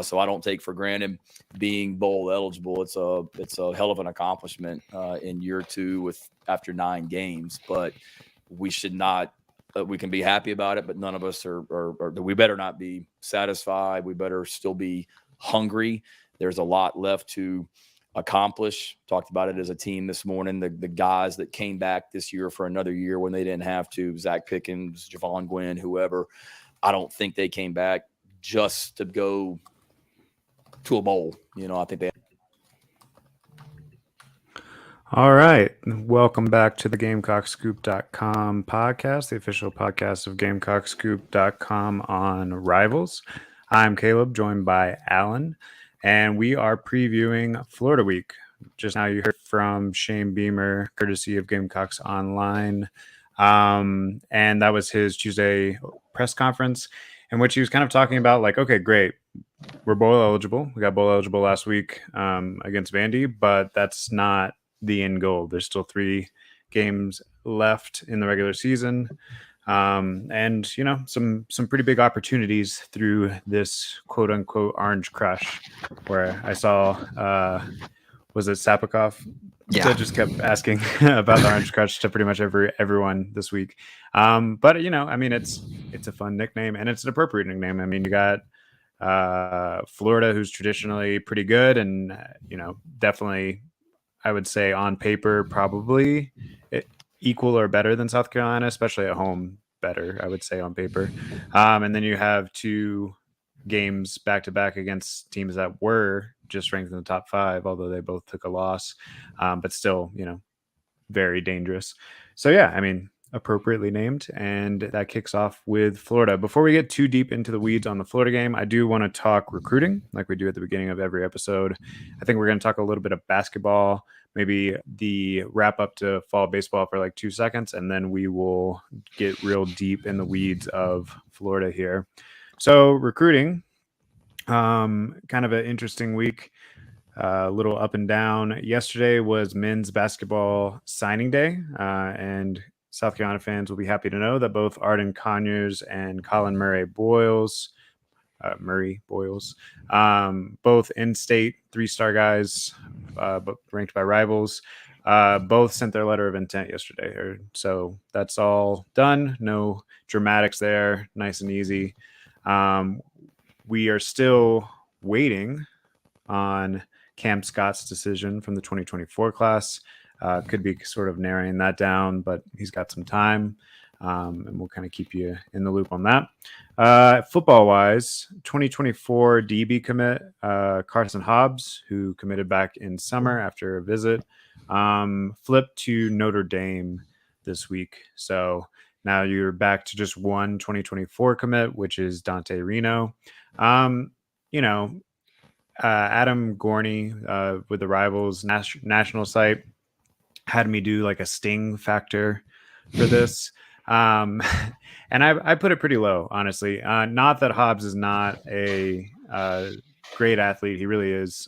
So I don't take for granted being bowl eligible. It's a hell of an accomplishment in year two after 9 games. But we should not. We can be happy about it, but none of us are. We better not be satisfied. We better still be hungry. There's a lot left to accomplish. Talked about it as a team this morning. The guys that came back this year for another year when they didn't have to, Zach Pickens, Javon Gwynn, whoever, I don't think they came back just to go to a bowl. I think they. All right. Welcome back to the GamecockScoop.com podcast, the official podcast of GamecockScoop.com on Rivals. I'm Caleb, joined by Alan, and we are previewing Florida Week. Just now you heard from Shane Beamer, courtesy of Gamecocks Online, and that was his Tuesday press conference in which he was kind of talking about, like, okay, great, we're bowl eligible. We got bowl eligible last week against Vandy, but that's not the end goal. There's still 3 games left in the regular season. And some pretty big opportunities through this quote unquote orange crush, where I saw was it Sapikov that just kept asking about the orange crush to pretty much everyone this week. But it's a fun nickname, and it's an appropriate nickname. I mean, you got Florida, who's traditionally pretty good, and definitely, I would say on paper, probably equal or better than South Carolina, especially at home. Better, I would say, on paper. And then you have 2 games back to back against teams that were just ranked in the top 5, although they both took a loss, but still, very dangerous. So yeah, I mean, appropriately named, and that kicks off with Florida. Before we get too deep into the weeds on the Florida game, I do want to talk recruiting like we do at the beginning of every episode. I think we're going to talk a little bit of basketball, maybe the wrap up to fall baseball for like 2 seconds, and then we will get real deep in the weeds of Florida here. So recruiting, kind of an interesting week. A little up and down. Yesterday was men's basketball signing day, and South Carolina fans will be happy to know that both Arden Conyers and Colin Murray Boyles, both in-state 3-star guys, but ranked by Rivals, both sent their letter of intent yesterday. So that's all done. No dramatics there. Nice and easy. We are still waiting on Cam Scott's decision from the 2024 class. Could be sort of narrowing that down, but he's got some time, and we'll kind of keep you in the loop on that. Football-wise, 2024 DB commit Carson Hobbs, who committed back in summer after a visit, flipped to Notre Dame this week. So now you're back to just one 2024 commit, which is Dante Reno. Adam Gorney with the Rivals national site had me do like a sting factor for this. And I put it pretty low, honestly. Not that Hobbs is not a great athlete. He really is.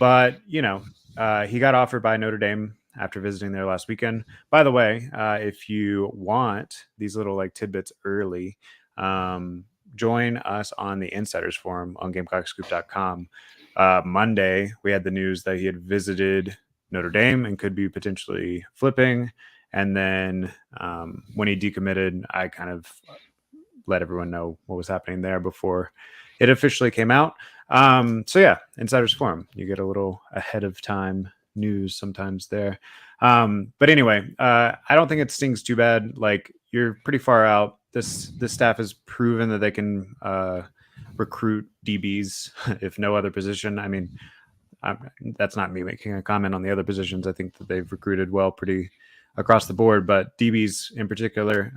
But, he got offered by Notre Dame after visiting there last weekend. By the way, if you want these little like tidbits early, join us on the Insiders Forum on GamecockScoop.com. Monday, we had the news that he had visited Notre Dame and could be potentially flipping. And then when he decommitted, I kind of let everyone know what was happening there before it officially came out. So yeah, Insiders Forum. You get a little ahead of time news sometimes there. But anyway, I don't think it stings too bad. Like, you're pretty far out. This staff has proven that they can recruit DBs, if no other position. I mean, that's not me making a comment on the other positions. I think that they've recruited well pretty across the board, but DBs in particular,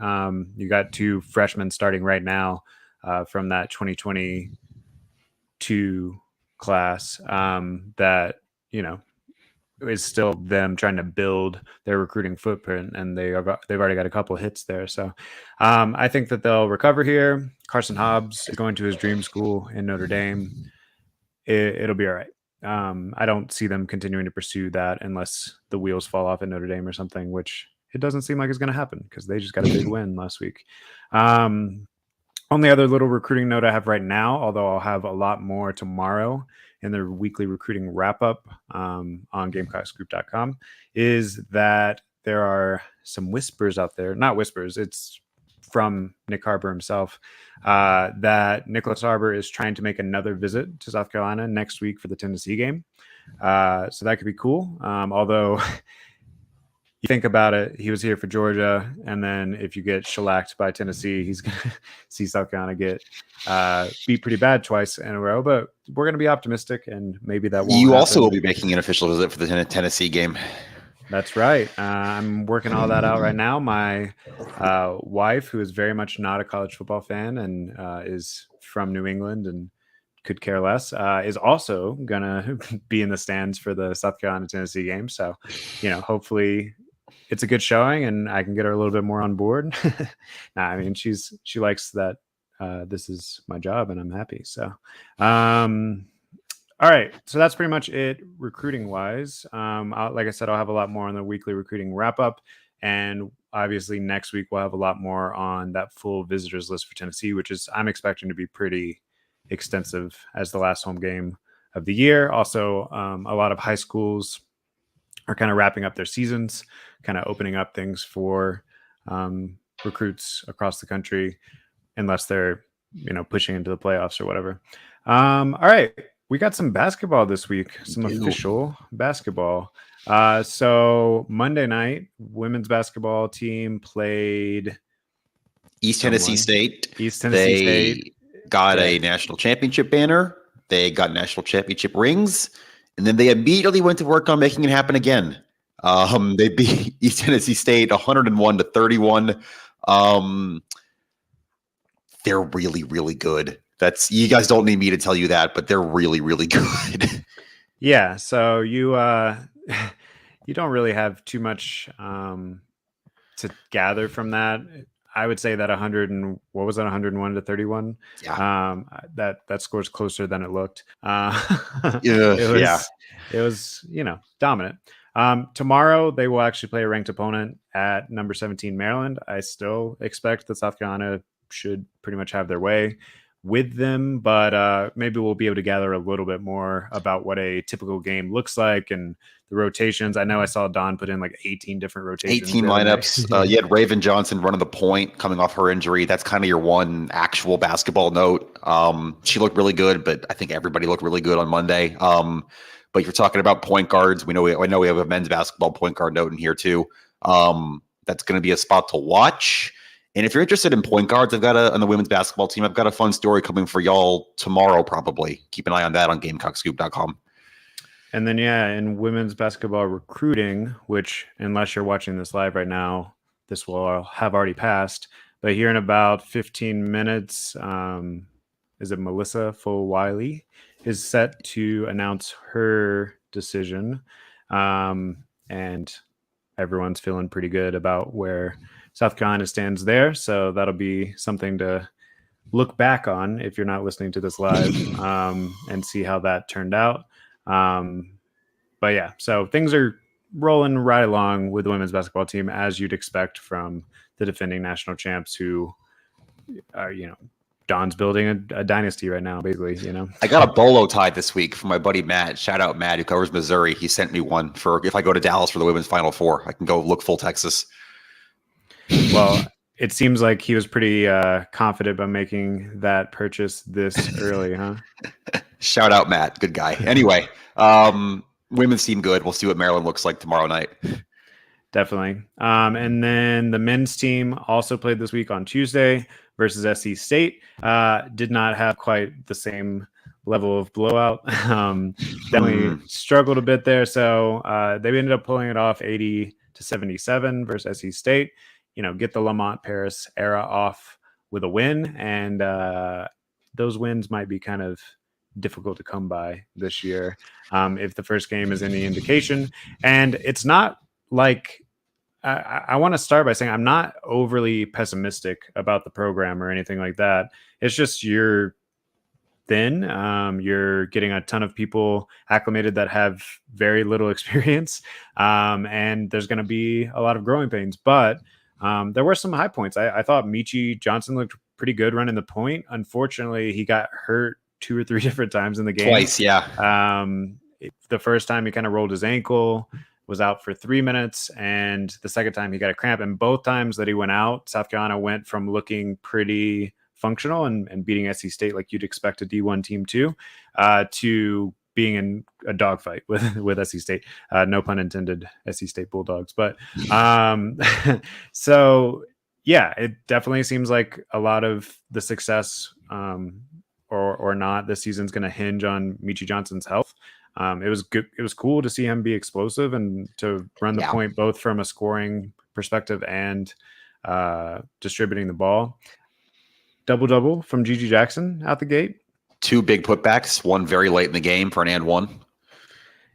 you got 2 freshmen starting right now from that 2022 class that, is still them trying to build their recruiting footprint, and they've already got a couple of hits there. So I think that they'll recover here. Carson Hobbs is going to his dream school in Notre Dame. It'll be all right. I don't see them continuing to pursue that unless the wheels fall off at Notre Dame or something, which it doesn't seem like it's going to happen because they just got a big win last week. Only other little recruiting note I have right now, although I'll have a lot more tomorrow in their weekly recruiting wrap up on GamecocksGroup.com, is that there are some whispers out there. Not whispers, it's from Nick Harbor himself, that Nicholas Harbor is trying to make another visit to South Carolina next week for the Tennessee game. So that could be cool. Although you think about it, he was here for Georgia, and then if you get shellacked by Tennessee, he's going to see South Carolina get beat pretty bad twice in a row. But we're going to be optimistic, and maybe that won't. You also will be making an official visit for the Tennessee game. That's right. I'm working all that out right now. My wife, who is very much not a college football fan and is from New England and could care less, is also going to be in the stands for the South Carolina-Tennessee game. So, hopefully it's a good showing and I can get her a little bit more on board. I mean, she likes that this is my job and I'm happy. So, all right. So that's pretty much it recruiting wise. Like I said, I'll have a lot more on the weekly recruiting wrap up. And obviously next week we'll have a lot more on that full visitors list for Tennessee, which is I'm expecting to be pretty extensive as the last home game of the year. Also, a lot of high schools are kind of wrapping up their seasons, kind of opening up things for recruits across the country, unless they're, pushing into the playoffs or whatever. All right. We got some basketball this week, some official basketball. So Monday night, women's basketball team played East Tennessee State. East Tennessee State got a national championship banner. They got national championship rings. And then they immediately went to work on making it happen again. They beat East Tennessee State 101-31. They're really, really good. You guys don't need me to tell you that, but they're really, really good. Yeah. So you don't really have too much to gather from that. I would say that 101-31. Yeah. That score's closer than it looked. It was dominant. Tomorrow they will actually play a ranked opponent at number 17 Maryland. I still expect that South Carolina should pretty much have their way with them, but maybe we'll be able to gather a little bit more about what a typical game looks like and the rotations. I know I saw Dawn put in like 18 different rotations. 18 lineups. You had Raven Johnson running the point coming off her injury. That's kind of your one actual basketball note. She looked really good, but I think everybody looked really good on Monday. But you're talking about point guards. I know we have a men's basketball point guard note in here too. That's going to be a spot to watch. And if you're interested in point guards, on the women's basketball team, I've got a fun story coming for y'all tomorrow, probably. Keep an eye on that on GamecockScoop.com. And then, in women's basketball recruiting, which unless you're watching this live right now, this will have already passed. But here in about 15 minutes, is it Melissa Fulwiley is set to announce her decision. And everyone's feeling pretty good about where South Carolina stands there. So that'll be something to look back on if you're not listening to this live and see how that turned out. But yeah, so things are rolling right along with the women's basketball team as you'd expect from the defending national champs who are, Dawn's building a dynasty right now, basically, I got a bolo tie this week from my buddy Matt. Shout out Matt, who covers Missouri. He sent me one for if I go to Dallas for the women's Final Four, I can go look full Texas. Well, it seems like he was pretty confident about making that purchase this early, huh? Shout out Matt, good guy. Anyway, women's team good. We'll see what Maryland looks like tomorrow night. Definitely. And then the men's team also played this week on Tuesday versus SC State. Did not have quite the same level of blowout. Definitely struggled a bit there. So they ended up pulling it off 80-77 versus SC State. Get the Lamont Paris era off with a win. And those wins might be kind of difficult to come by this year if the first game is any indication. And it's not like I want to start by saying I'm not overly pessimistic about the program or anything like that. It's just you're thin. You're getting a ton of people acclimated that have very little experience. And there's going to be a lot of growing pains. But there were some high points. I thought Michi Johnson looked pretty good running the point. Unfortunately, he got hurt 2 or 3 different times in the game. Twice, yeah. The first time he kind of rolled his ankle, was out for 3 minutes, and the second time he got a cramp. And both times that he went out, South Carolina went from looking pretty functional and beating SC State like you'd expect a D1 team to being in a dogfight with SC State. No pun intended, SC State Bulldogs. But so yeah, it definitely seems like a lot of the success or not this season's going to hinge on Meechie Johnson's health. It was good. It was cool to see him be explosive and to run the point both from a scoring perspective and distributing the ball. Double from GG Jackson out the gate. 2 big putbacks, one very late in the game for an and one.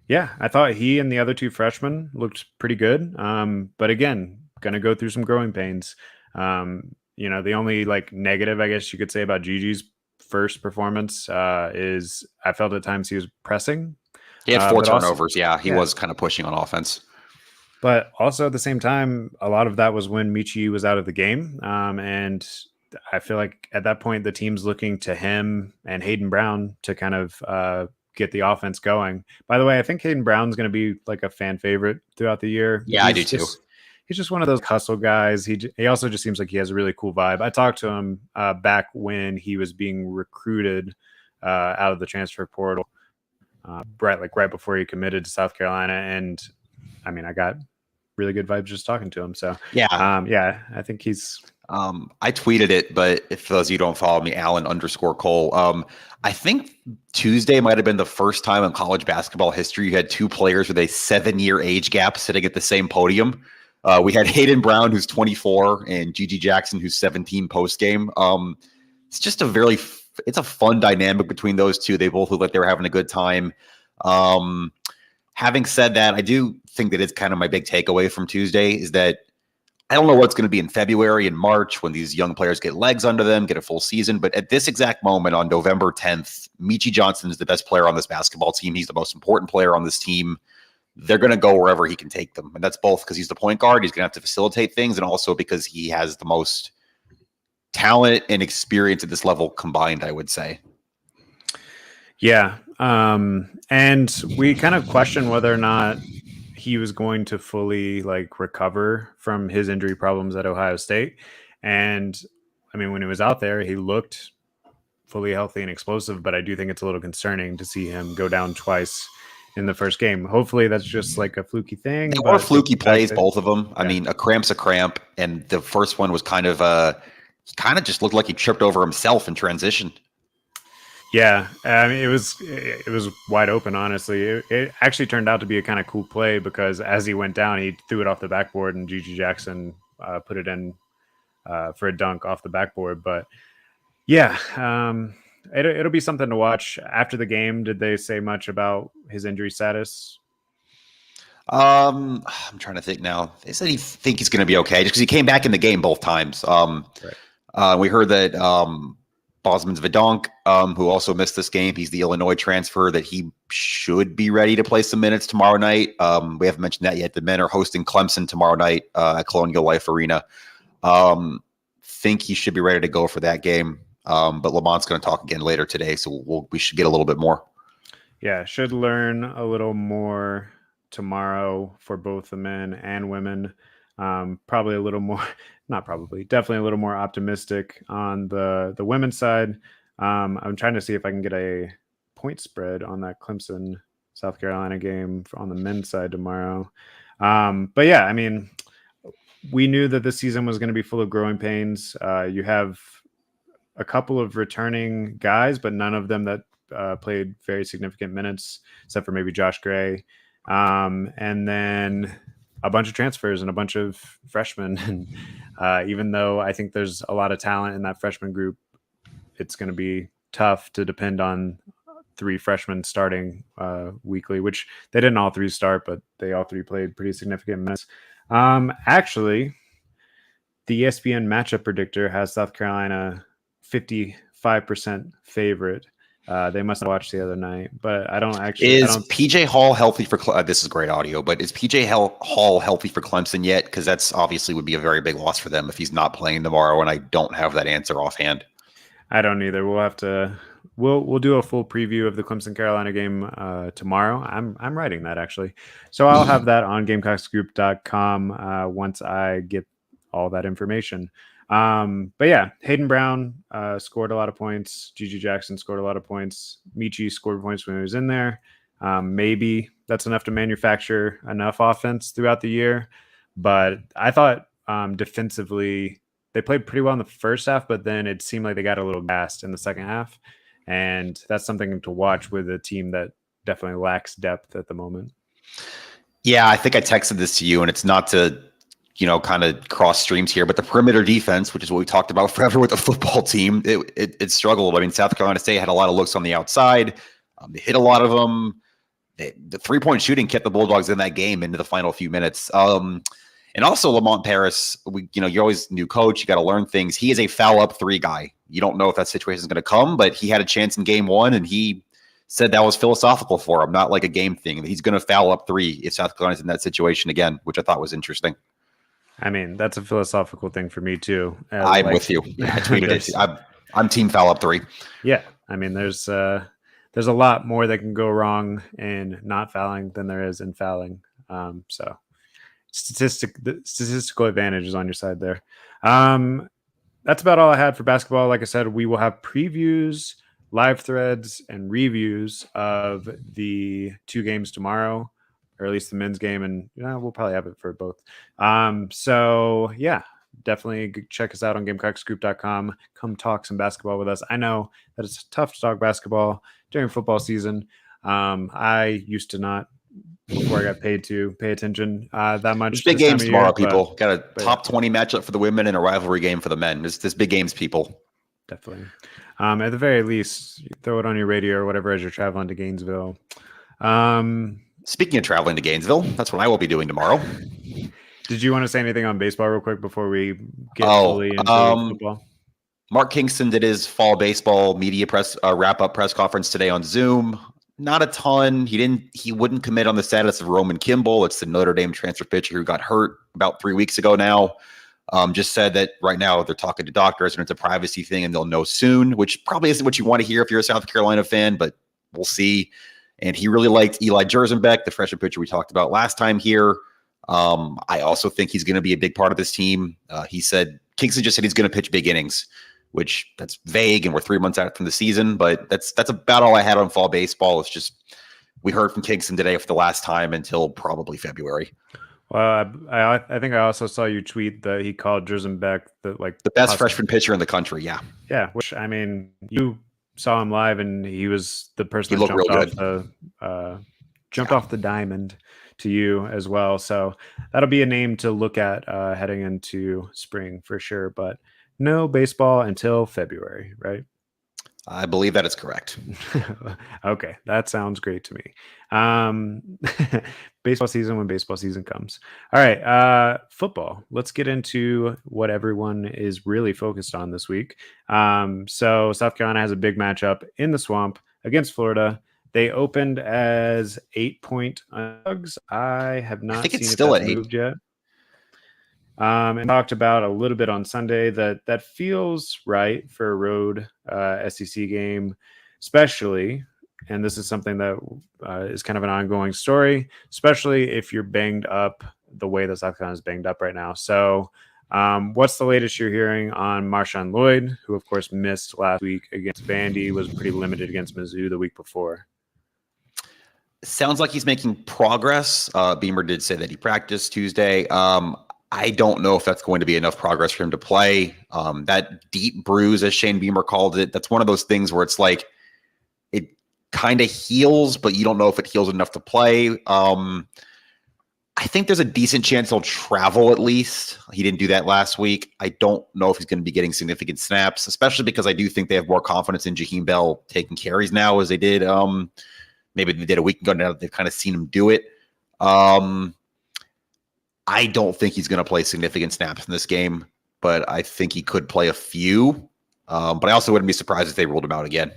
Yeah, I thought he and the other 2 freshmen looked pretty good. But again, going to go through some growing pains. The only like negative, I guess you could say, about Gigi's first performance is I felt at times he was pressing. He had 4 turnovers. He was kind of pushing on offense. But also at the same time, a lot of that was when Meechie was out of the game. And I feel like at that point, the team's looking to him and Hayden Brown to kind of get the offense going. By the way, I think Hayden Brown's going to be like a fan favorite throughout the year. Yeah, I do too. He's just one of those hustle guys. He also just seems like he has a really cool vibe. I talked to him back when he was being recruited out of the transfer portal, right before he committed to South Carolina. And I mean, I got really good vibes just talking to him. So I think he's. I tweeted it, but if those of you don't follow me, Allen_Cole. I think Tuesday might have been the first time in college basketball history you had 2 players with a 7-year age gap sitting at the same podium. We had Hayden Brown, who's 24, and GG Jackson, who's 17 post game. It's just it's a fun dynamic between those 2. They both look like they were having a good time. Having said that, I do think that it's kind of my big takeaway from Tuesday is that I don't know what's going to be in February and March when these young players get legs under them, get a full season. But at this exact moment on November 10th, Meechie Johnson is the best player on this basketball team. He's the most important player on this team. They're going to go wherever he can take them. And that's both because he's the point guard. He's going to have to facilitate things. And also because he has the most talent and experience at this level combined, I would say. Yeah. And we kind of question whether or not he was going to fully recover from his injury problems at Ohio State. And I mean, when he was out there, he looked fully healthy and explosive, but I do think it's a little concerning to see him go down twice in the first game. Hopefully that's just like a fluky thing. They were fluky plays, both of them. I mean, a cramp's a cramp. And the first one was kind of just looked like he tripped over himself in transition. Yeah, I mean, it was wide open, honestly. It actually turned out to be a kind of cool play because as he went down, he threw it off the backboard and GG Jackson put it in for a dunk off the backboard. But yeah, it'll be something to watch. After the game, did they say much about his injury status? I'm trying to think now. They said he think he's going to be okay just because he came back in the game both times. Right. We heard that Bosmans Vidonk, who also missed this game, he's the Illinois transfer, that he should be ready to play some minutes tomorrow night. We haven't mentioned that yet. The men are hosting Clemson tomorrow night at Colonial Life Arena. Think he should be ready to go for that game. But Lamont's going to talk again later today, so we should get a little bit more. Yeah, should learn a little more tomorrow for both the men and women. Probably a little more, not probably, definitely a little more optimistic on the women's side. I'm trying to see if I can get a point spread on that Clemson South Carolina game on the men's side tomorrow. But yeah, I mean, we knew that this season was going to be full of growing pains. You have a couple of returning guys, but none of them that played very significant minutes, except for maybe Josh Gray. And then a bunch of transfers and a bunch of freshmen. And even though I think there's a lot of talent in that freshman group, it's going to be tough to depend on 3 freshmen starting weekly, which they didn't all 3 start, but they all 3 played pretty significant minutes. Actually, the ESPN matchup predictor has South Carolina 55% favorite They must have watched the other night, but I don't actually. Is PJ Hall healthy for? This is great audio, but is PJ Hall healthy for Clemson yet? Because that's obviously would be a very big loss for them if he's not playing tomorrow, and I don't have that answer offhand. I don't either. We'll have to. We'll do a full preview of the Clemson Carolina game tomorrow. I'm writing that actually, so I'll have that on GamecocksGroup.com once I get all that information. But yeah, Hayden Brown scored a lot of points. Gigi Jackson scored a lot of points. Michi scored points when he was in there. Maybe that's enough to manufacture enough offense throughout the year. But I thought defensively they played pretty well in the first half, but then it seemed like they got a little gassed in the second half. And that's something to watch with a team that definitely lacks depth at the moment. Yeah, I think I texted this to you, and it's not to kind of cross streams here, but the perimeter defense, which is what we talked about forever with the football team, it struggled. I mean, South Carolina State had a lot of looks on the outside. They hit a lot of them. The 3-point shooting kept the Bulldogs in that game into the final few minutes. And also Lamont Paris, you're always new coach. You got to learn things. He is a foul up 3 guy. You don't know if that situation is going to come, but he had a chance in game 1, and he said that was philosophical for him, not like a game thing. He's going to foul up 3 if South Carolina's in that situation again, which I thought was interesting. I mean, that's a philosophical thing for me too. I'm with you. I tweeted it. I'm team foul up 3. Yeah, I mean, there's a lot more that can go wrong in not fouling than there is in fouling. So the statistical advantage is on your side there. That's about all I had for basketball. Like I said, we will have previews, live threads, and reviews of the 2 games tomorrow, or at least the men's game, and we'll probably have it for both. So yeah, definitely check us out on GamecocksGroup.com. Come talk some basketball with us. I know that it's tough to talk basketball during football season. I used to not, before I got paid to pay attention that much. There's big games tomorrow, people. Got a top 20 matchup for the women and a rivalry game for the men. There's big games, people. Definitely. At the very least, throw it on your radio or whatever as you're traveling to Gainesville. Speaking of traveling to Gainesville, that's what I will be doing tomorrow. Did you want to say anything on baseball real quick before we get fully into football? Mark Kingston did his fall baseball media press wrap-up press conference today on Zoom. Not a ton. He wouldn't commit on the status of Roman Kimball. It's the Notre Dame transfer pitcher who got hurt about 3 weeks ago now. Just said that right now they're talking to doctors and it's a privacy thing and they'll know soon, which probably isn't what you want to hear if you're a South Carolina fan, but we'll see. And he really liked Eli Jerzenbeck, the freshman pitcher we talked about last time here. I also think he's going to be a big part of this team. Kingston just said he's going to pitch big innings, which that's vague, and we're 3 months out from the season. But that's about all I had on fall baseball. It's just we heard from Kingston today for the last time until probably February. Well, I think I also saw you tweet that he called Jerzenbeck the best freshman pitcher in the country. Yeah, yeah. Which I mean, you saw him live, and he was the person that jumped off the diamond to you as well. So that'll be a name to look at heading into spring for sure. But no baseball until February, right? I believe that is correct. Okay, that sounds great to me. Baseball season when baseball season comes. All right, football. Let's get into what everyone is really focused on this week. So South Carolina has a big matchup in the Swamp against Florida. They opened as 8-point underdogs. I have not seen it's still at 8 moved yet. And talked about a little bit on Sunday that feels right for a road SEC game, especially, and this is something that is kind of an ongoing story, especially if you're banged up the way that South Carolina is banged up right now. So what's the latest you're hearing on Marshawn Lloyd, who of course missed last week against Vandy, was pretty limited against Mizzou the week before? Sounds like he's making progress. Beamer did say that he practiced Tuesday. I don't know if that's going to be enough progress for him to play. That deep bruise, as Shane Beamer called it, that's one of those things where it's like it kind of heals, but you don't know if it heals enough to play. I think there's a decent chance he'll travel at least. He didn't do that last week. I don't know if he's going to be getting significant snaps, especially because I do think they have more confidence in Jaheim Bell taking carries now as they did. Maybe they did a week ago. Now that they've kind of seen him do it. I don't think he's going to play significant snaps in this game, but I think he could play a few. But I also wouldn't be surprised if they ruled him out again.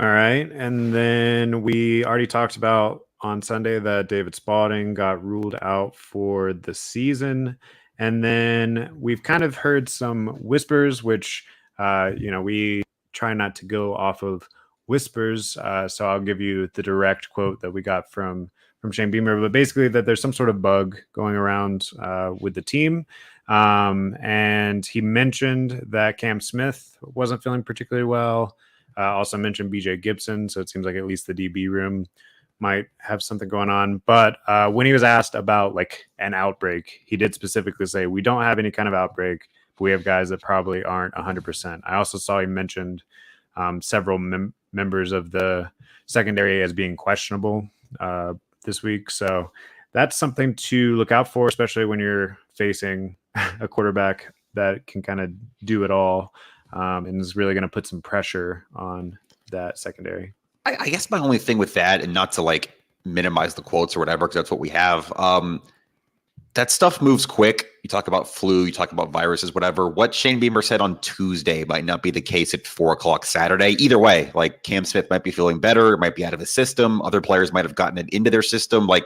All right. And then we already talked about on Sunday that David Spalding got ruled out for the season. And then we've kind of heard some whispers, which, we try not to go off of whispers. So I'll give you the direct quote that we got from Shane Beamer, but basically that there's some sort of bug going around with the team. And he mentioned that Cam Smith wasn't feeling particularly well. Also mentioned BJ Gibson, so it seems like at least the DB room might have something going on. But when he was asked about like an outbreak, he did specifically say, we don't have any kind of outbreak, but we have guys that probably aren't 100%. I also saw he mentioned several members of the secondary as being questionable this week. So that's something to look out for, especially when you're facing a quarterback that can kind of do it all. And is really going to put some pressure on that secondary. I guess my only thing with that, and not to like minimize the quotes or whatever, because that's what we have. That stuff moves quick. You talk about flu, you talk about viruses, whatever. What Shane Beamer said on Tuesday might not be the case at 4:00 Saturday. Either way, like Cam Smith might be feeling better, it might be out of his system. Other players might have gotten it into their system. Like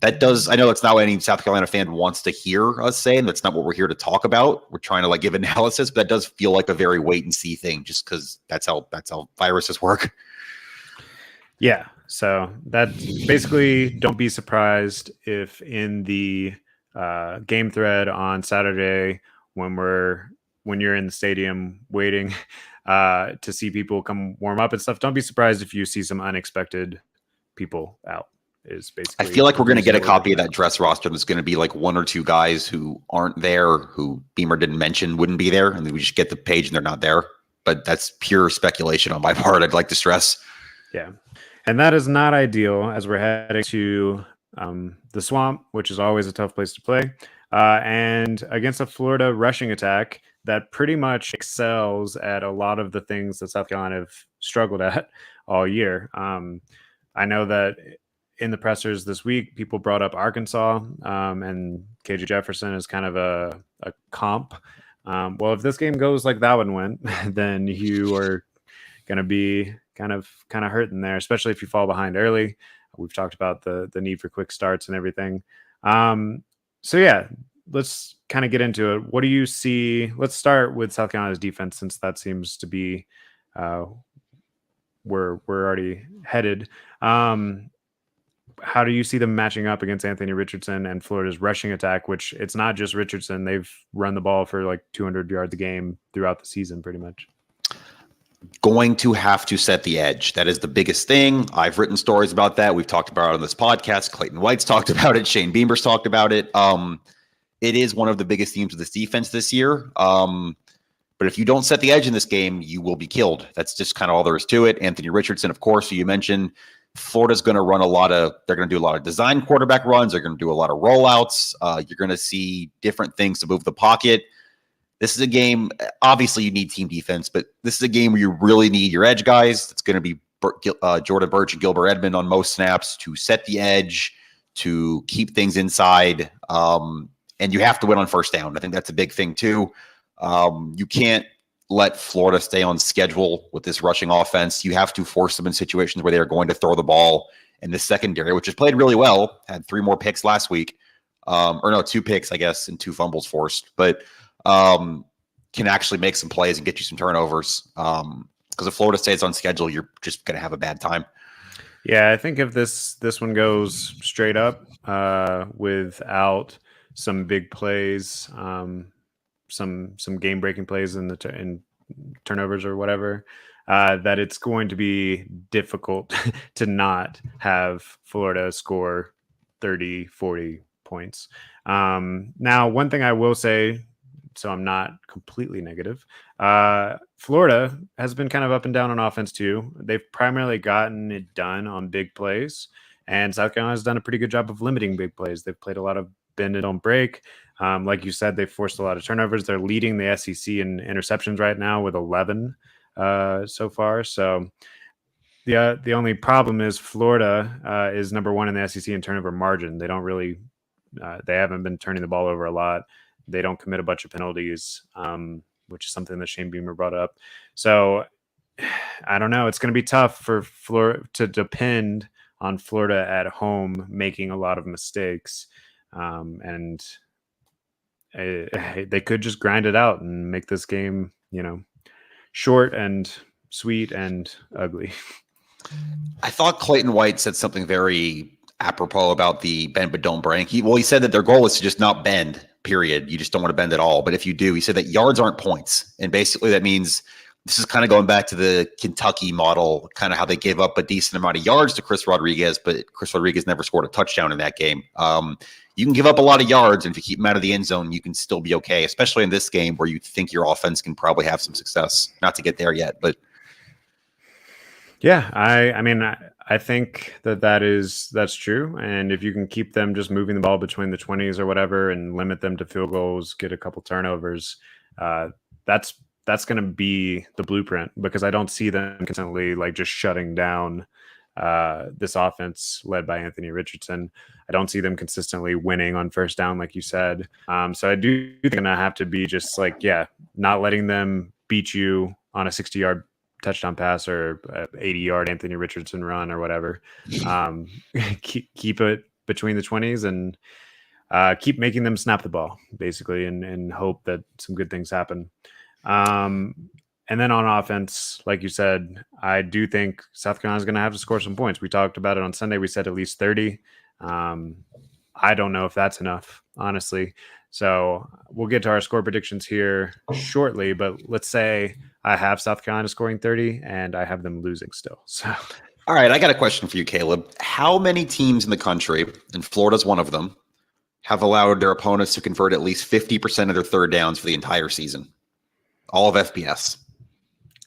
that does, I know that's not what any South Carolina fan wants to hear us say, and that's not what we're here to talk about. We're trying to like give analysis, but that does feel like a very wait and see thing, just because that's how viruses work. Yeah. So that basically, don't be surprised if in the game thread on Saturday when you're in the stadium waiting to see people come warm up and stuff, don't be surprised if you see some unexpected people out. Is basically, I feel like we're going to get a copy of that dress roster that's going to be like one or two guys who aren't there, who Beamer didn't mention wouldn't be there, and then we just get the page and they're not there. But that's pure speculation on my part, I'd like to stress. Yeah. And that is not ideal as we're heading to the Swamp, which is always a tough place to play, and against a Florida rushing attack that pretty much excels at a lot of the things that South Carolina have struggled at all year. I know that in the pressers this week, people brought up Arkansas, and KJ Jefferson is kind of a comp. Well, if this game goes like that one went, then you are going to be kind of hurting there, especially if you fall behind early. We've talked about the need for quick starts and everything. So yeah, let's kind of get into it. What do you see? Let's start with South Carolina's defense, since that seems to be where we're already headed. How do you see them matching up against Anthony Richardson and Florida's rushing attack, which it's not just Richardson. They've run the ball for like 200 yards a game throughout the season, pretty much. Going to have to set the edge. That is the biggest thing. I've written stories about that. We've talked about it on this podcast. Clayton White's talked about it. Shane Beamer's talked about it. It is one of the biggest themes of this defense this year. But if you don't set the edge in this game, you will be killed. That's just kind of all there is to it. Anthony Richardson, of course, who you mentioned, Florida's going to run they're going to do a lot of design quarterback runs. They're going to do a lot of rollouts. You're going to see different things to move the pocket. This is a game, obviously you need team defense, but this is a game where you really need your edge guys. It's going to be Jordan Burch and Gilbert Edmond on most snaps to set the edge, to keep things inside. And you have to win on first down. I think that's a big thing too. You can't let Florida stay on schedule with this rushing offense. You have to force them in situations where they are going to throw the ball in the secondary, which has played really well. Had 3 more picks last week. 2 picks, I guess, and 2 fumbles forced. But can actually make some plays and get you some turnovers. Because if Florida stays on schedule, you're just going to have a bad time. Yeah, I think if this one goes straight up without some big plays, some game-breaking plays in turnovers or whatever, that it's going to be difficult to not have Florida score 30, 40 points. Now, one thing I will say, so I'm not completely negative, Florida has been kind of up and down on offense too. They've primarily gotten it done on big plays, and South Carolina has done a pretty good job of limiting big plays. They've played a lot of bend it, don't break. Like you said, they've forced a lot of turnovers. They're leading the SEC in interceptions right now with 11 so far. So the only problem is Florida is number 1 in the SEC in turnover margin. They don't really, they haven't been turning the ball over a lot. They don't commit a bunch of penalties, which is something that Shane Beamer brought up. So I don't know. It's going to be tough for Florida to depend on Florida at home making a lot of mistakes, and they could just grind it out and make this game, short and sweet and ugly. I thought Clayton White said something very apropos about the bend but don't break. He said that their goal is to just not bend, period. You just don't want to bend at all. But if you do, he said that yards aren't points. And basically that means this is kind of going back to the Kentucky model, kind of how they gave up a decent amount of yards to Chris Rodriguez, but Chris Rodriguez never scored a touchdown in that game. You can give up a lot of yards, and if you keep them out of the end zone, you can still be okay, especially in this game where you think your offense can probably have some success. Not to get there yet, but yeah, I mean, I think that's true. And if you can keep them just moving the ball between the 20s or whatever and limit them to field goals, get a couple turnovers, that's going to be the blueprint, because I don't see them consistently like just shutting down this offense led by Anthony Richardson. I don't see them consistently winning on first down, like you said. So I do think they're going to have to be just like, not letting them beat you on a 60-yard touchdown pass or 80-yard Anthony Richardson run or whatever. Keep it between the 20s and keep making them snap the ball, basically, and hope that some good things happen. And then on offense, like you said, I do think South Carolina is going to have to score some points. We talked about it on Sunday. We said at least 30. I don't know if that's enough, honestly. So we'll get to our score predictions here shortly, but let's say I have South Carolina scoring 30 and I have them losing still. So, all right, I got a question for you, Caleb. How many teams in the country, and Florida's one of them, have allowed their opponents to convert at least 50% of their third downs for the entire season? All of FBS.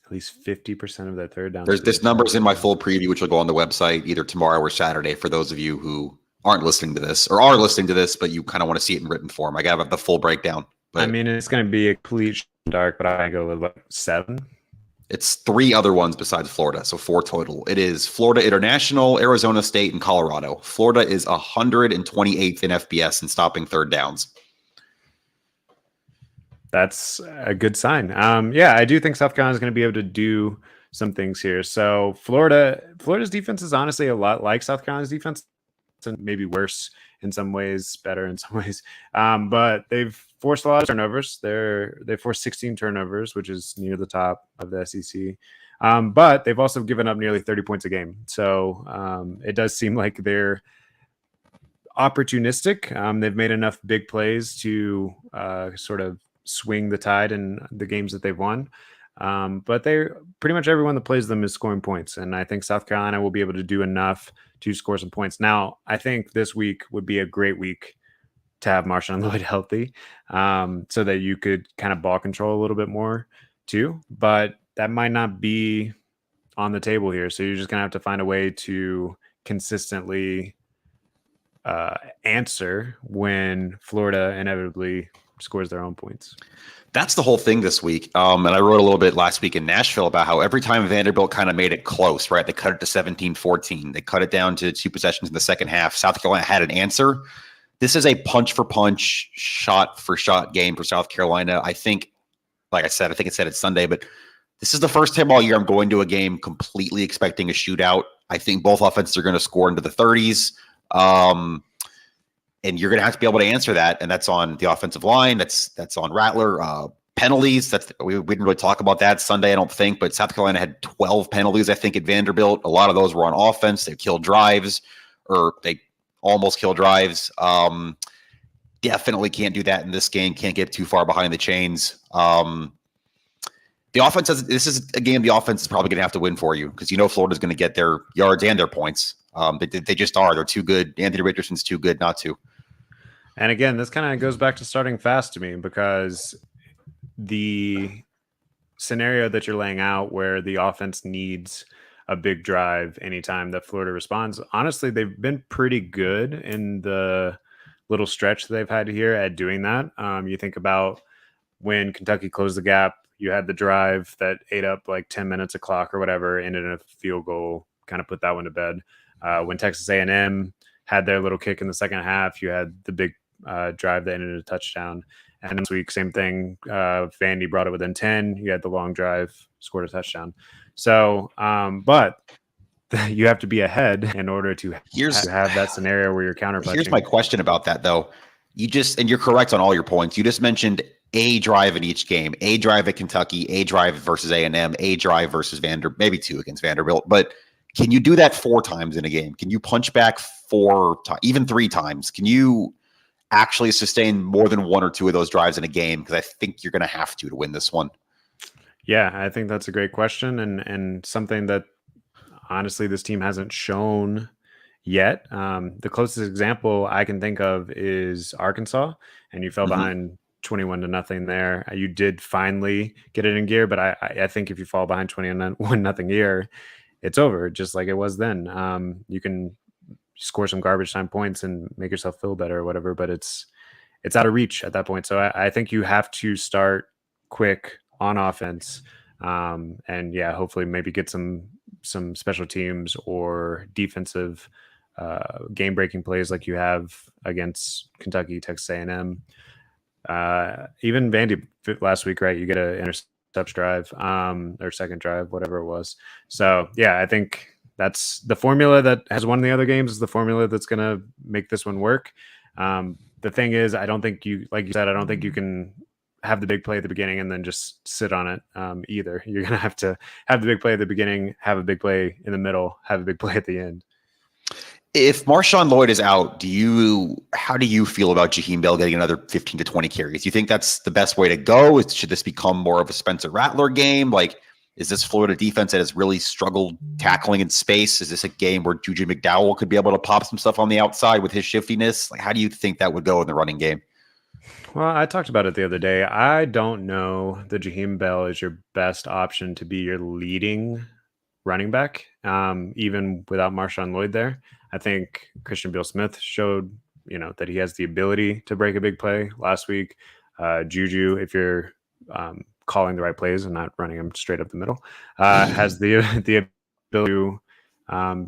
At least 50% of their third downs. There's numbers in my full preview, which will go on the website either tomorrow or Saturday for those of you who aren't listening to this or are listening to this, but you kind of want to see it in written form. I got the full breakdown. But I mean, it's going to be a complete dark, but I go with like 7. It's 3 other ones besides Florida, so 4 total. It is Florida International, Arizona State, and Colorado. Florida is 128th in FBS in stopping third downs. That's a good sign. I do think South Carolina is going to be able to do some things here. So Florida's defense is honestly a lot like South Carolina's defense, and maybe worse in some ways, better in some ways. But they've forced a lot of turnovers. They forced 16 turnovers, which is near the top of the SEC. But they've also given up nearly 30 points a game. So it does seem like they're opportunistic. They've made enough big plays to sort of swing the tide in the games that they've won. But they pretty much everyone that plays them is scoring points. And I think South Carolina will be able to do enough to score some points. Now, I think this week would be a great week to have Marshawn Lloyd healthy, so that you could kind of ball control a little bit more too. But that might not be on the table here. So you're just going to have to find a way to consistently answer when Florida inevitably scores their own points. That's the whole thing this week. And I wrote a little bit last week in Nashville about how every time Vanderbilt kind of made it close, right? They cut it to 17-14. They cut it down to 2 possessions in the second half. South Carolina had an answer. This is a punch for punch, shot for shot game for South Carolina. I think, like I said, I think it said it's Sunday, but this is the first time all year I'm going to a game completely expecting a shootout. I think both offenses are going to score into the 30s. And you're going to have to be able to answer that. And that's on the offensive line. That's on Rattler. Penalties. We didn't really talk about that Sunday, I don't think, but South Carolina had 12 penalties, I think, at Vanderbilt. A lot of those were on offense. They killed drives, or they almost killed drives. Definitely can't do that in this game. Can't get too far behind the chains. The offense this is a game the offense is probably going to have to win for you, because Florida's going to get their yards and their points. They just are. They're too good. Anthony Richardson's too good not to. And again, this kind of goes back to starting fast to me, because the scenario that you're laying out where the offense needs a big drive anytime that Florida responds, honestly, they've been pretty good in the little stretch that they've had here at doing that. You think about when Kentucky closed the gap, you had the drive that ate up like 10 minutes of clock or whatever, ended in a field goal, kind of put that one to bed. When Texas A&M had their little kick in the second half, you had the big drive that ended in a touchdown. And this week, same thing. Vandy brought it within 10. You had the long drive, scored a touchdown. So, but you have to be ahead in order to have that scenario where you're counterpunching. Here's my question about that, though. And you're correct on all your points. You just mentioned a drive in each game, a drive at Kentucky, a drive versus A&M, a drive versus maybe 2 against Vanderbilt. But can you do that 4 times in a game? Can you punch back 4 times, even 3 times? Can you actually sustain more than 1 or 2 of those drives in a game? Because I think you're going to have to win this one. Yeah, I think that's a great question and something that honestly this team hasn't shown yet. The closest example I can think of is Arkansas, and you fell behind 21-0 there. You did finally get it in gear, but I think if you fall behind 21-0 here, it's over, just like it was then. You can score some garbage time points and make yourself feel better or whatever, but it's out of reach at that point. So I think you have to start quick on offense, and yeah, hopefully maybe get some special teams or defensive game-breaking plays like you have against Kentucky, Texas A&M, even Vandy last week, right? You get an intercept drive, or second drive, whatever it was. So yeah, I think that's the formula that has won the other games, is the formula that's going to make this one work. The thing is, I don't think you, like you said, I don't think you can have the big play at the beginning and then just sit on it either. You're going to have the big play at the beginning, have a big play in the middle, have a big play at the end. If Marshawn Lloyd is out, how do you feel about Jaheim Bell getting another 15 to 20 carries? Do you think that's the best way to go? Should this become more of a Spencer Rattler game? Like, is this Florida defense that has really struggled tackling in space? Is this a game where Juju McDowell could be able to pop some stuff on the outside with his shiftiness? Like, how do you think that would go in the running game? Well, I talked about it the other day. I don't know that Jaheim Bell is your best option to be your leading running back, even without Marshawn Lloyd there. I think Christian Beal-Smith showed, that he has the ability to break a big play last week. Juju, if you're calling the right plays and not running them straight up the middle, has the ability to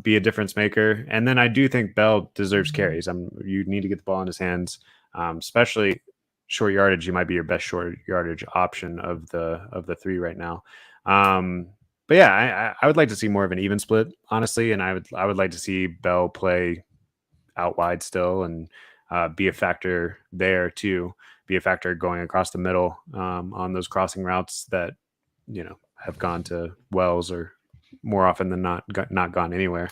be a difference maker. And then I do think Bell deserves carries. You need to get the ball in his hands, especially short yardage. He might be your best short yardage option of the 3 right now. But yeah, I would like to see more of an even split, honestly, and I would like to see Bell play out wide still and be a factor there too. Be a factor going across the middle on those crossing routes that have gone to Wells, or more often than not gone anywhere.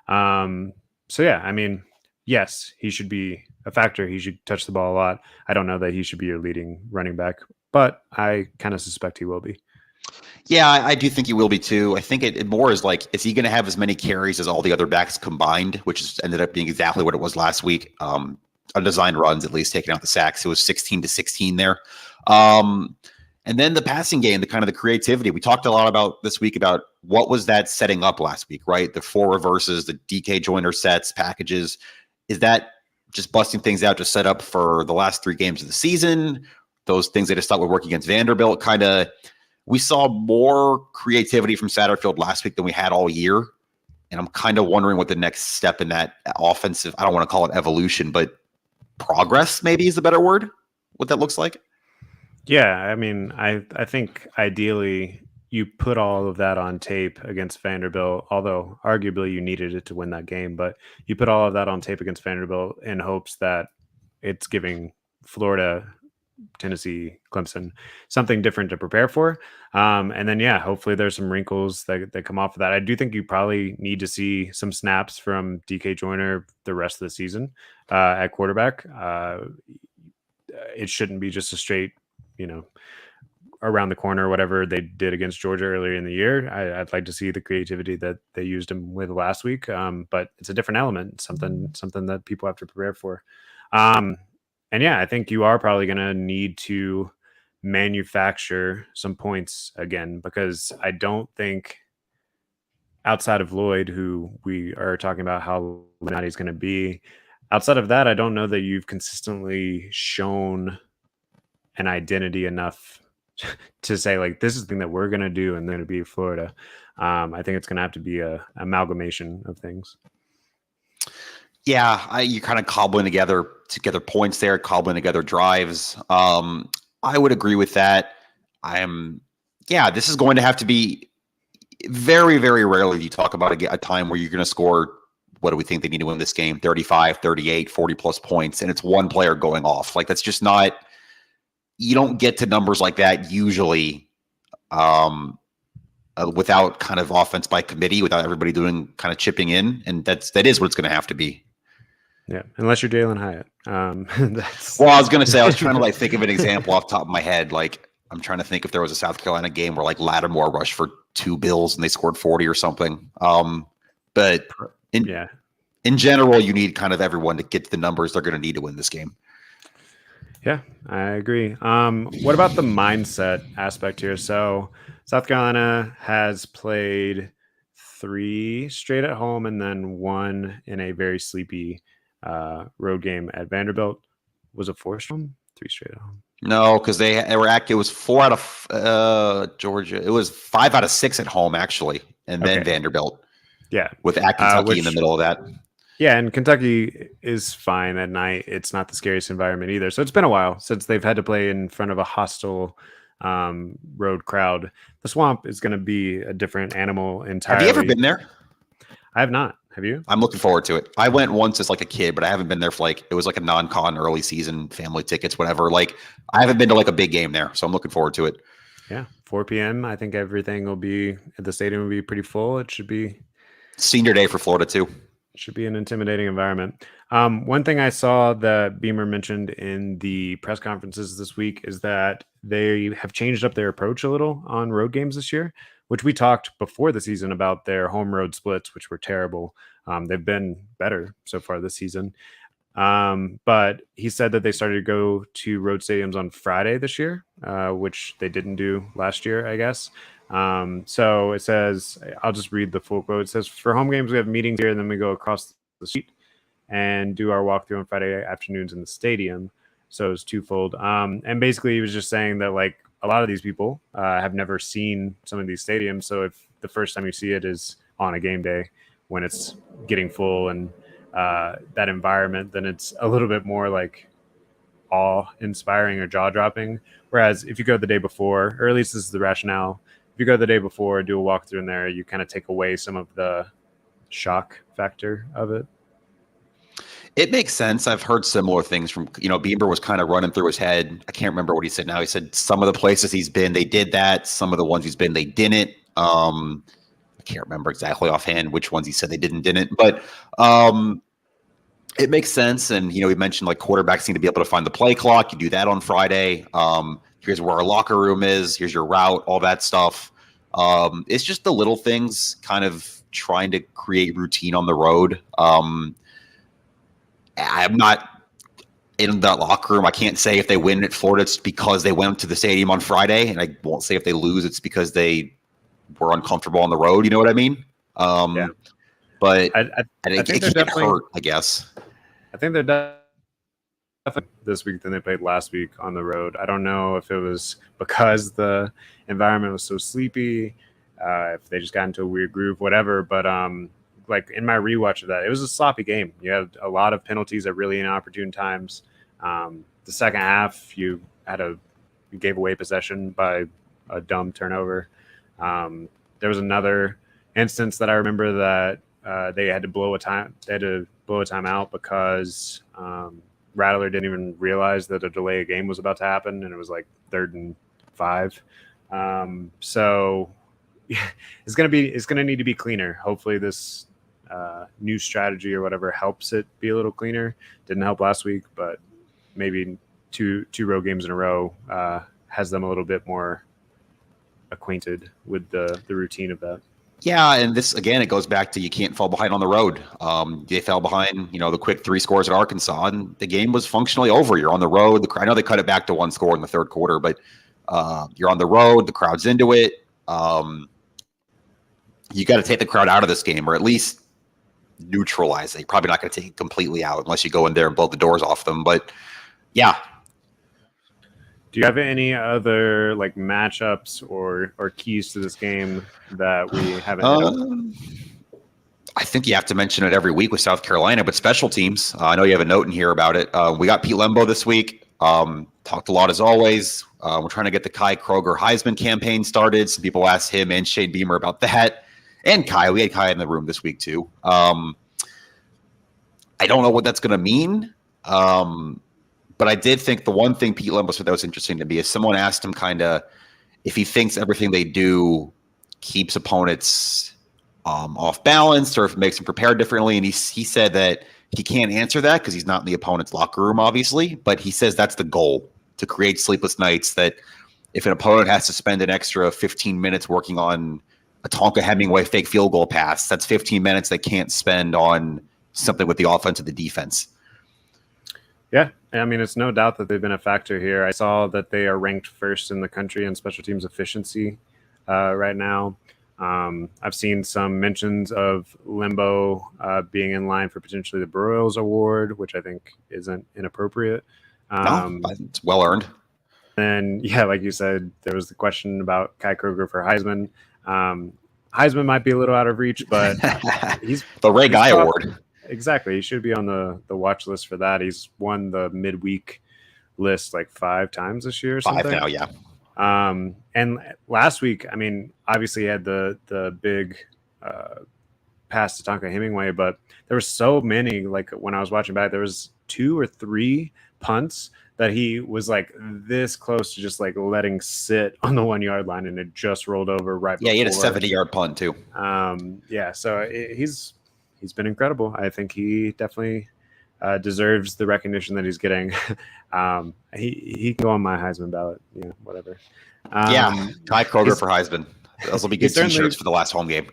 So yeah, I mean, yes, he should be a factor. He should touch the ball a lot. I don't know that he should be your leading running back, but I kind of suspect he will be. Yeah, I do think he will be too. I think it more is like, is he going to have as many carries as all the other backs combined, which ended up being exactly what it was last week. Undesigned runs, at least taking out the sacks. It was 16-16 there. And then the passing game, the creativity. We talked a lot about this week about what was that setting up last week, right? The 4 reverses, the DK Joyner sets, packages. Is that just busting things out to set up for the last 3 games of the season? Those things they just thought would work against Vanderbilt, we saw more creativity from Satterfield last week than we had all year. And I'm kind of wondering what the next step in that offensive, I don't want to call it evolution, but progress maybe is the better word, what that looks like. Yeah, I mean, I think ideally you put all of that on tape against Vanderbilt, although arguably you needed it to win that game, but you put all of that on tape against Vanderbilt in hopes that it's giving Florida, Tennessee, Clemson something different to prepare for. And then, yeah, hopefully there's some wrinkles that come off of that. I do think you probably need to see some snaps from DK Joyner the rest of the season at quarterback. It shouldn't be just a straight, around the corner, whatever they did against Georgia earlier in the year. I'd like to see the creativity that they used him with last week. But it's a different element, something that people have to prepare for. And yeah, I think you are probably going to need to manufacture some points again, because I don't think outside of Lloyd, who we are talking about how not he's going to be, outside of that, I don't know that you've consistently shown an identity enough to say, like, this is the thing that we're going to do and then it'll be Florida. I think it's going to have to be a amalgamation of things. Yeah, you're kind of cobbling together points there, cobbling together drives. I would agree with that. This is going to have to be, very, very rarely do you talk about a time where you're going to score, what do we think they need to win this game? 35, 38, 40 plus points. And it's one player going off. Like, that's just not, you don't get to numbers like that usually without kind of offense by committee, without everybody doing kind of chipping in. And that is what it's going to have to be. Yeah. Unless you're Jalen Hyatt. Well, I was going to say, I was trying to like think of an example off the top of my head. Like, I'm trying to think if there was a South Carolina game where like Lattimore rushed for 2 Bills and they scored 40 or something. But in general, you need kind of everyone to get to the numbers they're going to need to win this game. Yeah, I agree. What about the mindset aspect here? So South Carolina has played 3 straight at home and then 1 in a very sleepy road game at Vanderbilt. Was it 4 straight? 3 straight at home. No, because they were it was 4 out of Georgia. It was 5 out of 6 at home actually, and then Vanderbilt. Yeah, with Kentucky in the middle of that. Yeah, and Kentucky is fine at night. It's not the scariest environment either. So it's been a while since they've had to play in front of a hostile road crowd. The Swamp is going to be a different animal entirely. Have you ever been there? I have not. Have you? I'm looking forward to it. I went once as like a kid, but I haven't been there for it was like a non-con early season, family tickets, whatever. Like, I haven't been to like a big game there, so I'm looking forward to it. Yeah, 4 p.m. I think everything will be at the stadium will be pretty full. It should be senior day for Florida too. Should be an intimidating environment. One thing I saw that Beamer mentioned in the press conferences this week is that they have changed up their approach a little on road games this year, which we talked before the season about their home road splits, which were terrible. They've been better so far this season. But he said that they started to go to road stadiums on Friday this year, which they didn't do last year, I guess. So it says, I'll just read the full quote. It says, for home games, we have meetings here, and then we go across the street and do our walkthrough on Friday afternoons in the stadium. So it's twofold. And basically he was just saying that like a lot of these people have never seen some of these stadiums. So if the first time you see it is on a game day when it's getting full and that environment, then it's a little bit more like awe-inspiring or jaw-dropping. Whereas if you go the day before, or at least this is the rationale, if you go the day before, do a walkthrough in there, you kind of take away some of the shock factor of it. It makes sense. I've heard similar things from, Bieber was kind of running through his head. I can't remember what he said now. He said some of the places he's been, they did that. Some of the ones he's been, they didn't. I can't remember exactly offhand which ones he said they didn't. But it makes sense. And, he mentioned like quarterbacks need to be able to find the play clock. You do that on Friday. Here's where our locker room is. Here's your route, all that stuff. It's just the little things, kind of trying to create routine on the road. I'm not in that locker room. I can't say if they win at Florida, it's because they went to the stadium on Friday. And I won't say if they lose, it's because they were uncomfortable on the road. You know what I mean? Yeah. But I think it can't hurt, I guess. I think they're definitely this week than they played last week on the road. I don't know if it was because the environment was so sleepy, if they just got into a weird groove, whatever. But like in my rewatch of that, it was a sloppy game. You had a lot of penalties at really inopportune times. The second half, you gave away possession by a dumb turnover. There was another instance that I remember that they had to blow a timeout because Rattler didn't even realize that a delay of game was about to happen, and it was like 3rd and 5. So it's gonna need to be cleaner. Hopefully this new strategy or whatever helps it be a little cleaner. Didn't help last week, but maybe two road games in a row has them a little bit more acquainted with the routine of that. Yeah, and this again, it goes back to you can't fall behind on the road. They fell behind, the quick 3 scores at Arkansas, and the game was functionally over. You're on the road. I know they cut it back to 1 score in the 3rd quarter, but you're on the road. The crowd's into it. You got to take the crowd out of this game, or at least neutralize it. You're probably not going to take it completely out unless you go in there and blow the doors off them. But yeah. Do you have any other like matchups or keys to this game that we haven't? I think you have to mention it every week with South Carolina, but special teams. I know you have a note in here about it. We got Pete Lembo this week. Talked a lot as always. We're trying to get the Kai Kroger Heisman campaign started. Some people asked him and Shane Beamer about that. And Kai. We had Kai in the room this week too. I don't know what that's going to mean. But I did think the one thing Pete Lembo said that was interesting to me is someone asked him kind of if he thinks everything they do keeps opponents off balance or if it makes them prepare differently. And he said that he can't answer that because he's not in the opponent's locker room, obviously. But he says that's the goal, to create sleepless nights, that if an opponent has to spend an extra 15 minutes working on a Tonka Hemingway fake field goal pass, that's 15 minutes they can't spend on something with the offense or the defense. Yeah, I mean, it's no doubt that they've been a factor here. I saw that they are ranked first in the country in special teams efficiency right now. I've seen some mentions of Lembo being in line for potentially the Broyles Award, which I think isn't inappropriate. No, it's well earned. And yeah, like you said, there was the question about Kai Kroger for Heisman. Heisman might be a little out of reach, but he's the Ray Guy Award. Exactly. He should be on the watch list for that. He's won the midweek list like 5 times this year or something. 5 now, yeah. And last week, I mean, obviously he had the big pass to Tonka Hemingway, but there were so many, like when I was watching back, there was 2 or 3 punts that he was like this close to just like letting sit on the 1 yard line and it just rolled over right before. Yeah, he had a 70-yard punt too. Yeah, so he's been incredible. I think he definitely deserves the recognition that he's getting. He can go on my Heisman ballot, whatever. Kai Kroger for Heisman. Those will be good t-shirts for the last home game.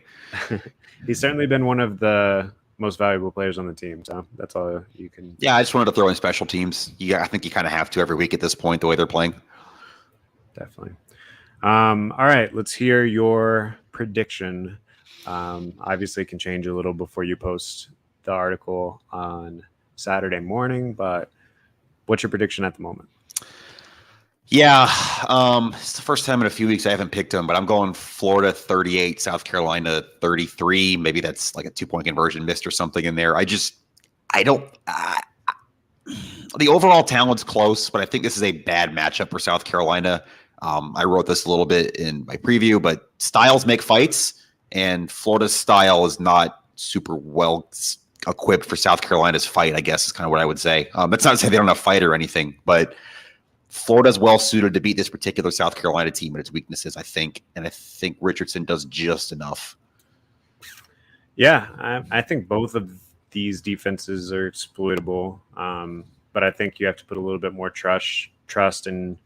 He's certainly been one of the most valuable players on the team, so that's all you can. Yeah, I just wanted to throw in special teams. I think you kind of have to every week at this point, the way they're playing. Definitely. All right, let's hear your prediction. Obviously, it can change a little before you post the article on Saturday morning, but what's your prediction at the moment? Yeah, it's the first time in a few weeks I haven't picked them, but I'm going Florida 38, South Carolina 33. Maybe that's like a 2-point conversion missed or something in there. The overall talent's close, but I think this is a bad matchup for South Carolina. I wrote this a little bit in my preview, but styles make fights. And Florida's style is not super well equipped for South Carolina's fight, I guess is kind of what I would say. That's not to say they don't have fight or anything, but Florida's well suited to beat this particular South Carolina team and its weaknesses, I think. And I think Richardson does just enough. Yeah, I think both of these defenses are exploitable. But I think you have to put a little bit more trust in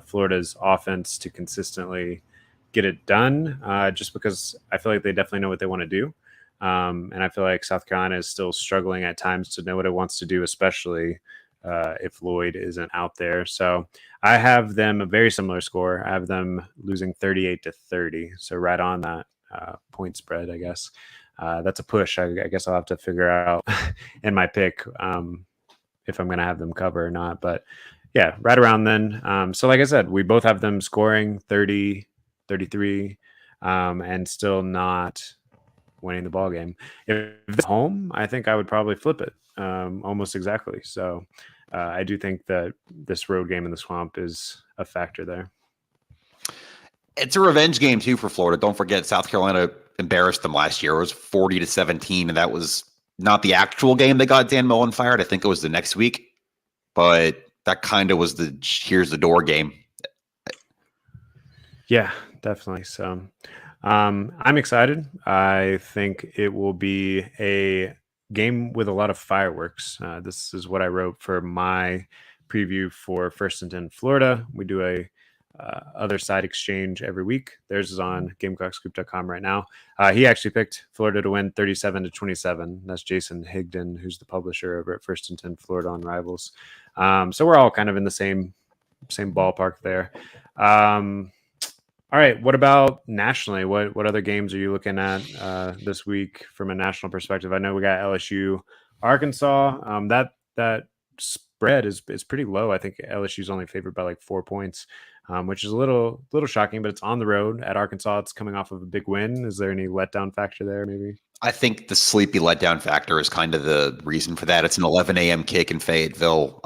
Florida's offense to consistently get it done, just because I feel like they definitely know what they want to do. And I feel like South Carolina is still struggling at times to know what it wants to do, especially if Lloyd isn't out there. So I have them a very similar score. I have them losing 38-30. So right on that point spread, I guess. That's a push. I guess I'll have to figure out in my pick if I'm going to have them cover or not. But yeah, right around then. So like I said, we both have them scoring 30, 33, and still not winning the ball game. If it's home, I think I would probably flip it almost exactly. So I do think that this road game in the Swamp is a factor there. It's a revenge game too for Florida. Don't forget, South Carolina embarrassed them last year. It was 40-17, and that was not the actual game that got Dan Mullen fired. I think it was the next week, but that kind of was the here's the door game. Yeah, definitely. So I'm excited. I think it will be a game with a lot of fireworks. This is what I wrote for my preview for First and 10 Florida. We do a other side exchange every week. Theirs is on GamecockScoop.com right now. He actually picked Florida to win 37-27. That's Jason Higdon, who's the publisher over at First and 10 Florida on Rivals. So we're all kind of in the same ballpark there. All right. What about nationally? What other games are you looking at this week from a national perspective? I know we got LSU, Arkansas. That spread is pretty low. I think LSU's only favored by like 4 points, which is a little shocking. But it's on the road at Arkansas. It's coming off of a big win. Is there any letdown factor there? Maybe. I think the sleepy letdown factor is kind of the reason for that. It's an 11 a.m. kick in Fayetteville.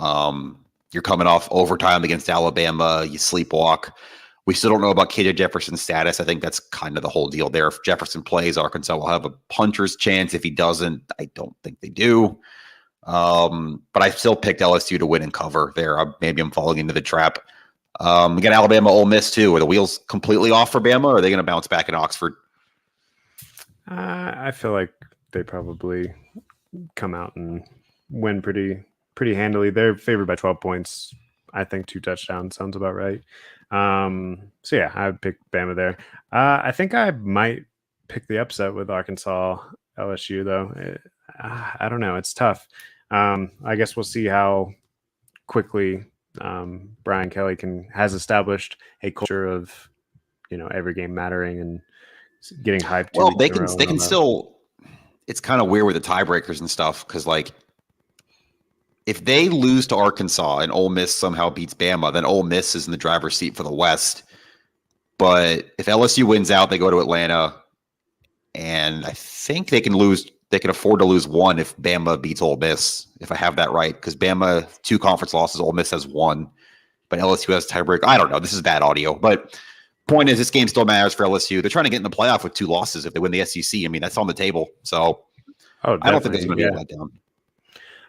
You're coming off overtime against Alabama. You sleepwalk. We still don't know about KJ Jefferson's status. I think that's kind of the whole deal there. If Jefferson plays, Arkansas will have a puncher's chance. If he doesn't, I don't think they do. But I still picked LSU to win and cover there. Maybe I'm falling into the trap. We got Alabama, Ole Miss too. Are the wheels completely off for Bama, or are they going to bounce back in Oxford? I feel like they probably come out and win pretty handily. They're favored by 12 points. I think 2 touchdowns sounds about right. So yeah, I would pick Bama there. I think I might pick the upset with Arkansas LSU though. I don't know. It's tough. I guess we'll see how quickly Brian Kelly has established a culture of, every game mattering and getting hyped. Well, they can still. It's kind of weird with the tiebreakers and stuff because, like, if they lose to Arkansas and Ole Miss somehow beats Bama, then Ole Miss is in the driver's seat for the West. But if LSU wins out, they go to Atlanta, and I think they can lose. They can afford to lose one if Bama beats Ole Miss, if I have that right, because Bama 2 conference losses, Ole Miss has 1, but LSU has tiebreaker. I don't know. This is bad audio, but point is, this game still matters for LSU. They're trying to get in the playoff with 2 losses if they win the SEC. I mean, that's on the table. So I don't think there's going to be a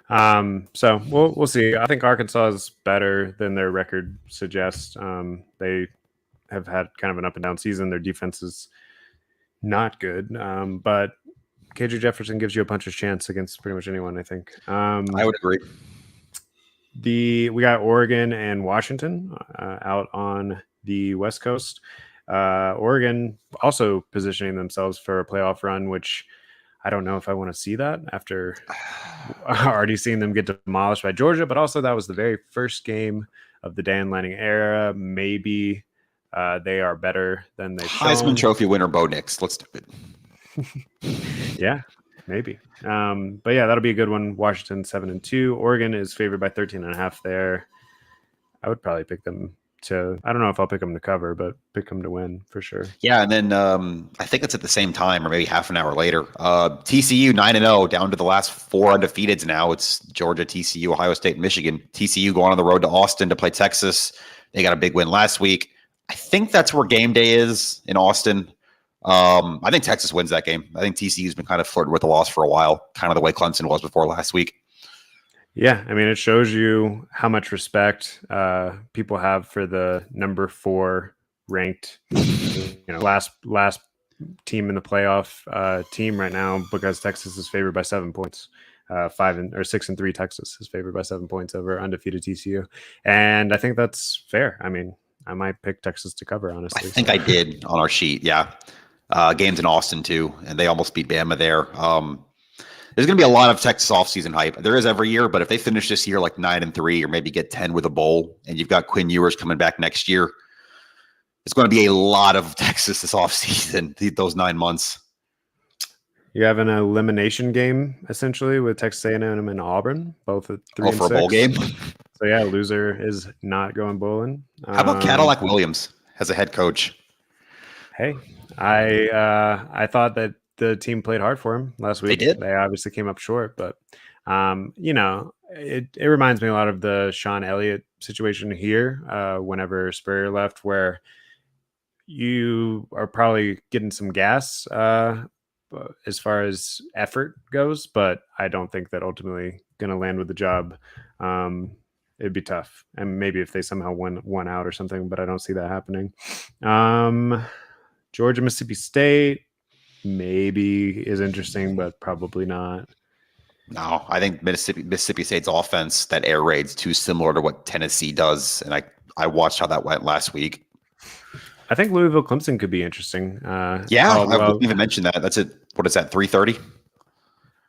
letdown. So we'll see. I think Arkansas is better than their record suggests. They have had kind of an up and down season. Their defense is not good, but KJ Jefferson gives you a puncher's chance against pretty much anyone, I think. I would agree. We got Oregon and Washington out on the West Coast. Oregon also positioning themselves for a playoff run, which I don't know if I want to see that after already seeing them get demolished by Georgia, but also that was the very first game of the Dan Lanning era. Maybe they are better than they've shown. Heisman Trophy winner Bo Nix. Let's do it. Yeah, maybe. But yeah, that'll be a good one. Washington 7-2. Oregon is favored by 13.5 there. I would probably pick them to, I don't know if I'll pick them to cover, but pick them to win for sure. Yeah, and then I think it's at the same time or maybe half an hour later. TCU 9-0 down to the last 4 undefeateds now. It's Georgia, TCU, Ohio State, and Michigan. TCU going on the road to Austin to play Texas. They got a big win last week. I think that's where game day is in Austin. I think Texas wins that game. I think TCU's been kind of flirting with the loss for a while, kind of the way Clemson was before last week. Yeah, I mean, it shows you how much respect people have for the number 4 ranked, last team in the playoff team right now, because Texas is favored by 7 points. 6-3 Texas is favored by 7 points over undefeated TCU, and I think that's fair. I mean, I might pick Texas to cover, honestly. I think I did on our sheet. Yeah, games in Austin too, and they almost beat Bama there. There's going to be a lot of Texas offseason hype. There is every year, but if they finish this year like 9-3 or maybe get 10 with a bowl, and you've got Quinn Ewers coming back next year, it's going to be a lot of Texas this offseason, those 9 months. You have an elimination game essentially with Texas A&M and Auburn, both at 3 and 6. For a bowl game. So yeah, loser is not going bowling. How about Cadillac Williams as a head coach? Hey, I thought that the team played hard for him last week. They did. They obviously came up short, but it reminds me a lot of the Sean Elliott situation here. Whenever Spurrier left, where you are probably getting some gas as far as effort goes, but I don't think that ultimately going to land with the job. It'd be tough, and maybe if they somehow won one out or something, but I don't see that happening. Georgia, Mississippi State maybe is interesting, but probably not. No, I think Mississippi State's offense, that air raid's too similar to what Tennessee does, and I watched how that went last week. I think Louisville Clemson could be interesting. I wouldn't even mention that. That's it. What is that? 3:30?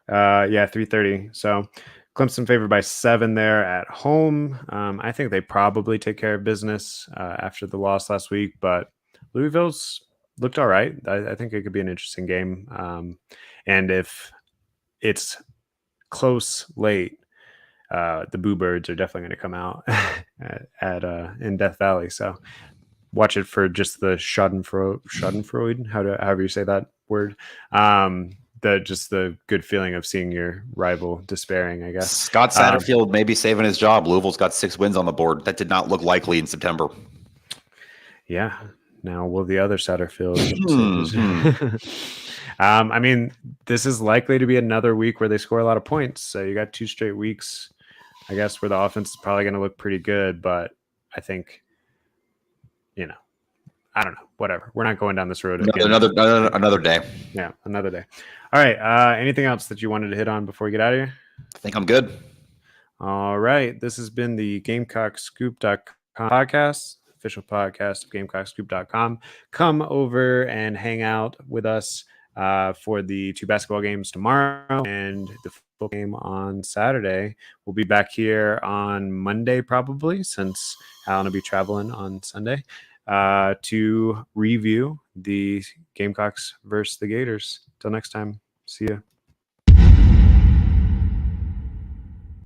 Yeah, 3:30. So Clemson favored by 7 there at home. I think they probably take care of business after the loss last week, but Louisville's looked all right. I think it could be an interesting game. And if it's close late, the Boo Birds are definitely going to come out in Death Valley. So watch it for just the Schadenfreude, however you say that word. the good feeling of seeing your rival despairing, I guess. Scott Satterfield may be saving his job. Louisville's got 6 wins on the board. That did not look likely in September. Yeah. Now will the other Satterfield? Mhm. I mean, this is likely to be another week where they score a lot of points. So you got 2 straight weeks, I guess, where the offense is probably going to look pretty good. But I think, I don't know. Whatever. We're not going down this road again. Another day. Yeah, another day. All right. Anything else that you wanted to hit on before we get out of here? I think I'm good. All right. This has been the GamecockScoop.com podcast, official podcast of GamecockScoop.com. Come over and hang out with us for the 2 basketball games tomorrow and the football game on Saturday. We'll be back here on Monday probably, since Alan will be traveling on Sunday, to review the Gamecocks versus the Gators. Till next time, see ya.